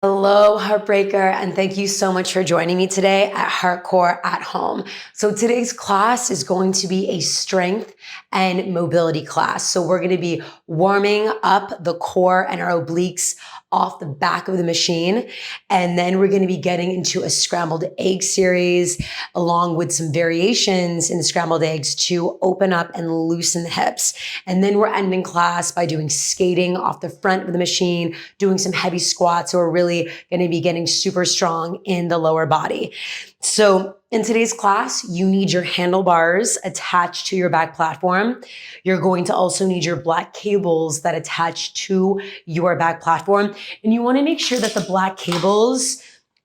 Hello, Heartbreaker, and thank you so much for joining me today at Heartcore at Home. So today's class is going to be a strength and mobility class. So we're going to be warming up the core and our obliques off the back of the machine. And then we're going to be getting into a scrambled egg series along with some variations in the scrambled eggs to open up and loosen the hips. And then we're ending class by doing skating off the front of the machine, doing some heavy squats. So we're really going to be getting super strong in the lower body. So in today's class, you need your handlebars attached to your back platform. You're going to also need your black cables that attach to your back platform. And you want to make sure that the black cables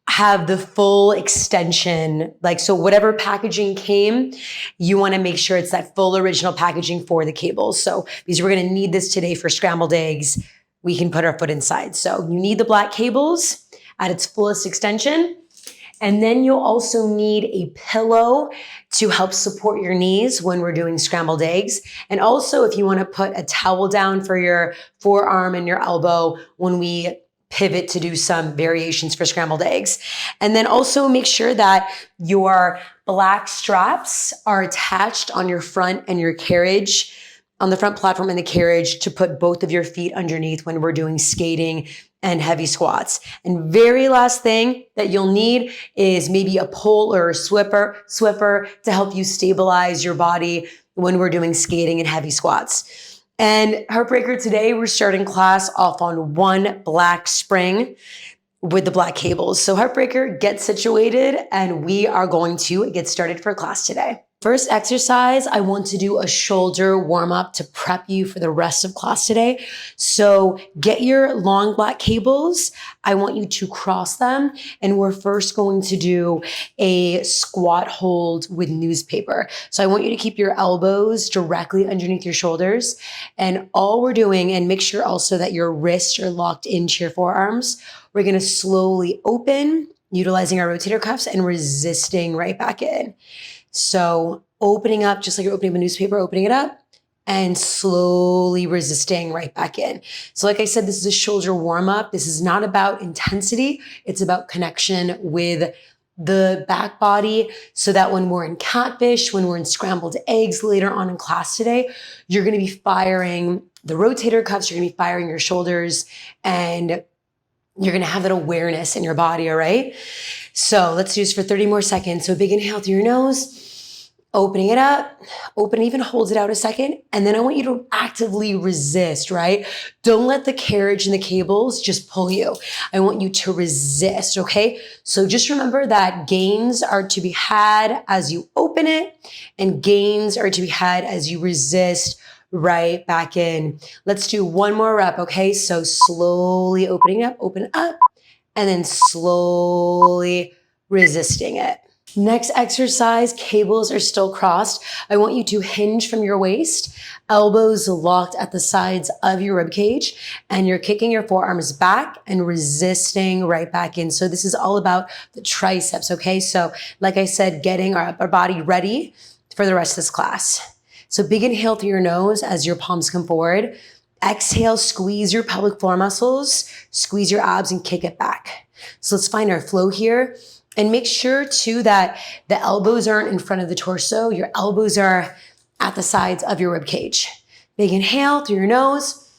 have the full extension. So whatever packaging came, you want to make sure it's that full original packaging for the cables. So because we're going to need this today for scrambled eggs, we can put our foot inside. So you need the black cables at its fullest extension. And then you'll also need a pillow to help support your knees when we're doing scrambled eggs. And also if you want to put a towel down for your forearm and your elbow when we pivot to do some variations for scrambled eggs. And then also make sure that your black straps are attached on your front and your carriage, on the front platform and the carriage, to put both of your feet underneath when we're doing skating and heavy squats. And very last thing that you'll need is maybe a pole or a Swiffer to help you stabilize your body when we're doing skating and heavy squats. And Heartbreaker, today we're starting class off on one black spring with the black cables. So Heartbreaker, get situated and we are going to get started for class today. First exercise, I want to do a shoulder warm up to prep you for the rest of class today. So get your long black cables. I want you to cross them. And we're first going to do a squat hold with newspaper. So I want you to keep your elbows directly underneath your shoulders. And all we're doing, and make sure also that your wrists are locked into your forearms, we're going to slowly open, utilizing our rotator cuffs and resisting right back in. So opening up, just like you're opening a newspaper, opening it up and slowly resisting right back in. So like I said, this is a shoulder warm up. This is not about intensity. It's about connection with the back body so that when we're in catfish, when we're in scrambled eggs later on in class today, you're going to be firing the rotator cuffs, you're going to be firing your shoulders, and you're going to have that awareness in your body, all right? So let's do this for 30 more seconds. So big inhale through your nose, opening it up, open, even hold it out a second. And then I want you to actively resist, right? Don't let the carriage and the cables just pull you. I want you to resist, okay? So just remember that gains are to be had as you open it and gains are to be had as you resist right back in. Let's do one more rep, okay? So slowly opening up, open up, and then slowly resisting it. Next exercise, cables are still crossed. I want you to hinge from your waist, elbows locked at the sides of your rib cage, and you're kicking your forearms back and resisting right back in. So this is all about the triceps, okay? So like I said, getting our upper body ready for the rest of this class. So big inhale through your nose as your palms come forward. Exhale, squeeze your pelvic floor muscles, squeeze your abs and kick it back. So let's find our flow here and make sure too that the elbows aren't in front of the torso. Your elbows are at the sides of your rib cage. Big inhale through your nose.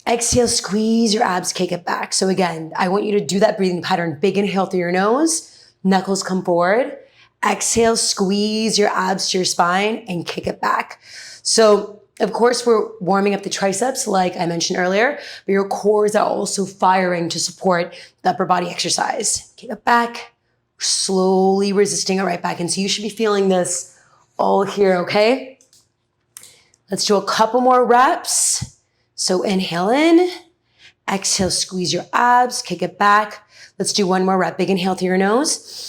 Exhale, squeeze your abs, kick it back. So again, I want you to do that breathing pattern. Big inhale through your nose, knuckles come forward. Exhale, squeeze your abs to your spine and kick it back. So of course, we're warming up the triceps like I mentioned earlier, but your cores are also firing to support the upper body exercise. Kick it back, slowly resisting it right back in. So you should be feeling this all here, okay? Let's do a couple more reps. So inhale in, exhale, squeeze your abs, kick it back. Let's do one more rep. Big inhale through your nose.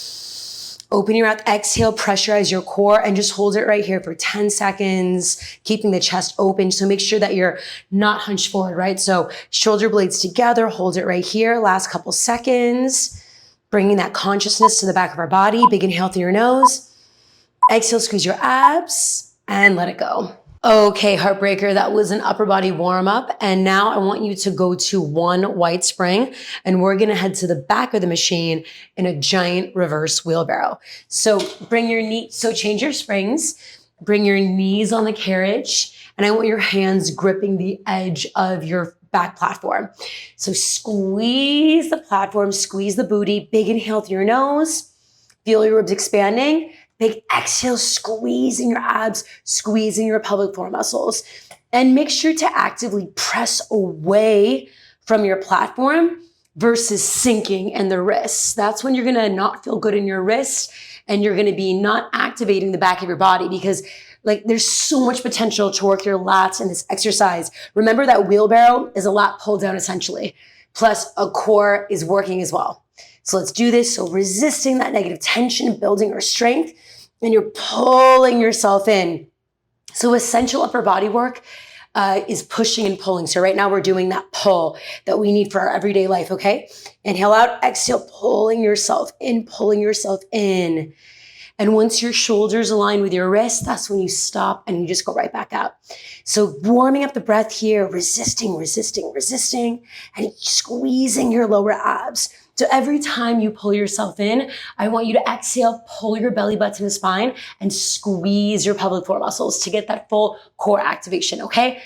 Open your mouth, exhale, pressurize your core and just hold it right here for 10 seconds, keeping the chest open. So make sure that you're not hunched forward, right? So shoulder blades together, hold it right here. Last couple seconds, bringing that consciousness to the back of our body. Big inhale through your nose. Exhale, squeeze your abs and let it go. Okay, Heartbreaker, that was an upper body warm up. And now I want you to go to one white spring and we're going to head to the back of the machine in a giant reverse wheelbarrow. So change your springs, bring your knees on the carriage, and I want your hands gripping the edge of your back platform. So squeeze the platform, squeeze the booty, big inhale through your nose, feel your ribs expanding. Big exhale, squeezing your abs, squeezing your pelvic floor muscles. And make sure to actively press away from your platform versus sinking in the wrists. That's when you're gonna not feel good in your wrists and you're gonna be not activating the back of your body because there's so much potential to work your lats in this exercise. Remember that wheelbarrow is a lat pull down essentially, plus a core is working as well. So let's do this. So resisting that negative tension, building our strength, and you're pulling yourself in. So essential upper body work is pushing and pulling. So right now we're doing that pull that we need for our everyday life, okay? Inhale out, exhale, pulling yourself in, pulling yourself in. And once your shoulders align with your wrists, that's when you stop and you just go right back out. So warming up the breath here, resisting, and squeezing your lower abs. So every time you pull yourself in, I want you to exhale, pull your belly button to the spine and squeeze your pelvic floor muscles to get that full core activation, okay?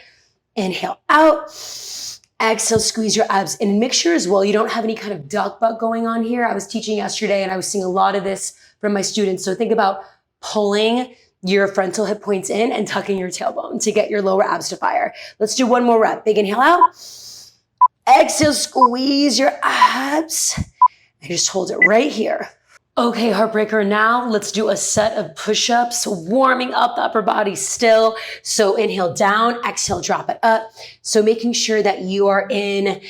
Inhale out, exhale, squeeze your abs. And make sure as well, you don't have any kind of duck butt going on here. I was teaching yesterday and I was seeing a lot of this from my students. So think about pulling your frontal hip points in and tucking your tailbone to get your lower abs to fire. Let's do one more rep. Big inhale out. Exhale, squeeze your abs and just hold it right here. Okay, Heartbreaker, now let's do a set of push-ups, warming up the upper body still. So inhale down, exhale, drop it up. So making sure that you are in,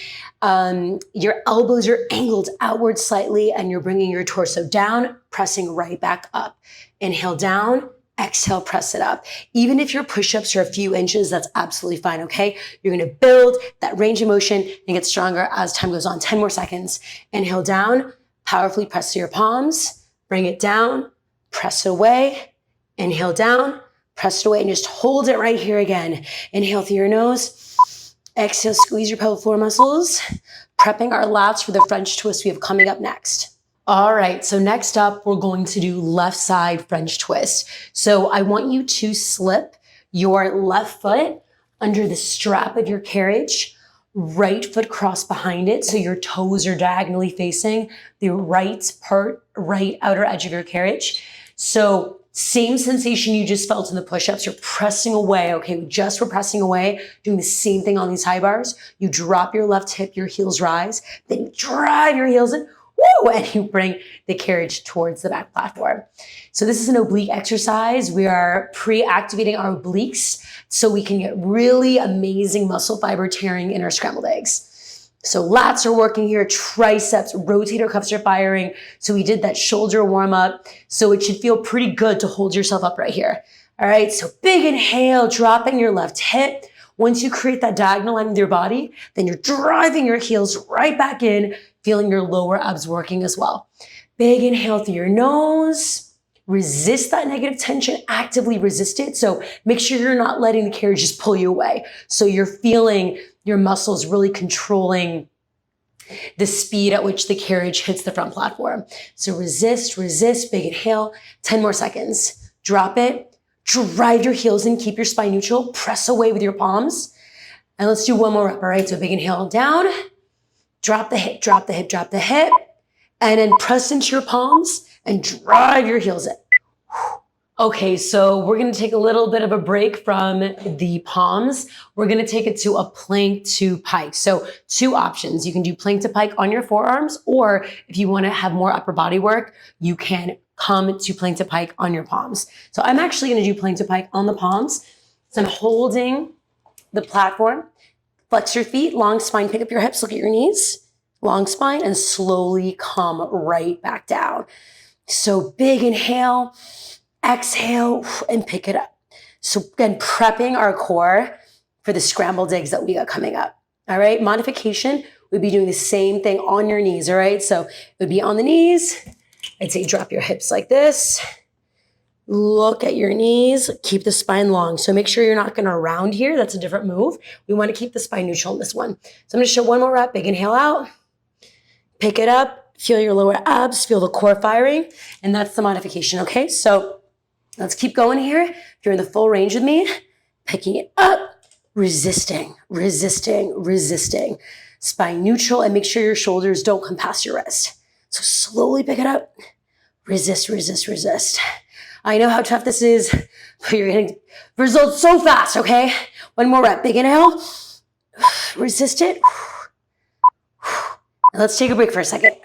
your elbows are angled outward slightly and you're bringing your torso down, pressing right back up. Inhale down, exhale, press it up. Even if your push-ups are a few inches, that's absolutely fine, okay? You're gonna build that range of motion and get stronger as time goes on. 10 more seconds. Inhale down, powerfully press to your palms, bring it down, press it away. Inhale down, press it away, and just hold it right here again. Inhale through your nose. Exhale, squeeze your pelvic floor muscles, prepping our lats for the French twist we have coming up next. All right, so next up, we're going to do left side French twist. So I want you to slip your left foot under the strap of your carriage, right foot cross behind it. So your toes are diagonally facing the right outer edge of your carriage. So same sensation you just felt in the push-ups. You're pressing away, okay? We're pressing away, doing the same thing on these high bars. You drop your left hip, your heels rise, then you drive your heels in, woo, and you bring the carriage towards the back platform. So this is an oblique exercise. We are pre-activating our obliques so we can get really amazing muscle fiber tearing in our scrambled eggs. So lats are working here, triceps, rotator cuffs are firing. So we did that shoulder warm up. So it should feel pretty good to hold yourself up right here. All right, so big inhale, dropping your left hip. Once you create that diagonal line with your body, then you're driving your heels right back in, feeling your lower abs working as well. Big inhale through your nose. Resist that negative tension, actively resist it. So make sure you're not letting the carriage just pull you away. So you're feeling your muscles really controlling the speed at which the carriage hits the front platform. So resist, big inhale, 10 more seconds. Drop it, drive your heels in, keep your spine neutral, press away with your palms. And let's do one more rep, all right? So big inhale down, drop the hip, and then press into your palms and drive your heels in. Okay, so we're gonna take a little bit of a break from the palms. We're gonna take it to a plank to pike. So 2 options. You can do plank to pike on your forearms, or if you wanna have more upper body work, you can come to plank to pike on your palms. So I'm actually gonna do plank to pike on the palms. So I'm holding the platform, flex your feet, long spine, pick up your hips, look at your knees, long spine, and slowly come right back down. So big inhale, exhale, and pick it up. So again, prepping our core for the scrambled eggs that we got coming up. All right, modification, we'd be doing the same thing on your knees, all right? So it would be on the knees. I'd say drop your hips like this. Look at your knees. Keep the spine long. So make sure you're not going to round here. That's a different move. We want to keep the spine neutral in this one. So I'm going to show one more rep. Big inhale out. Pick it up. Feel your lower abs. Feel the core firing. And that's the modification, okay? So let's keep going here. If you're in the full range with me, picking it up, resisting, resisting, resisting. Spine neutral, and make sure your shoulders don't come past your wrist. So slowly pick it up. Resist, resist, resist. I know how tough this is, but you're getting results so fast, okay? One more rep. Big inhale. Resist it. Let's take a break for a second.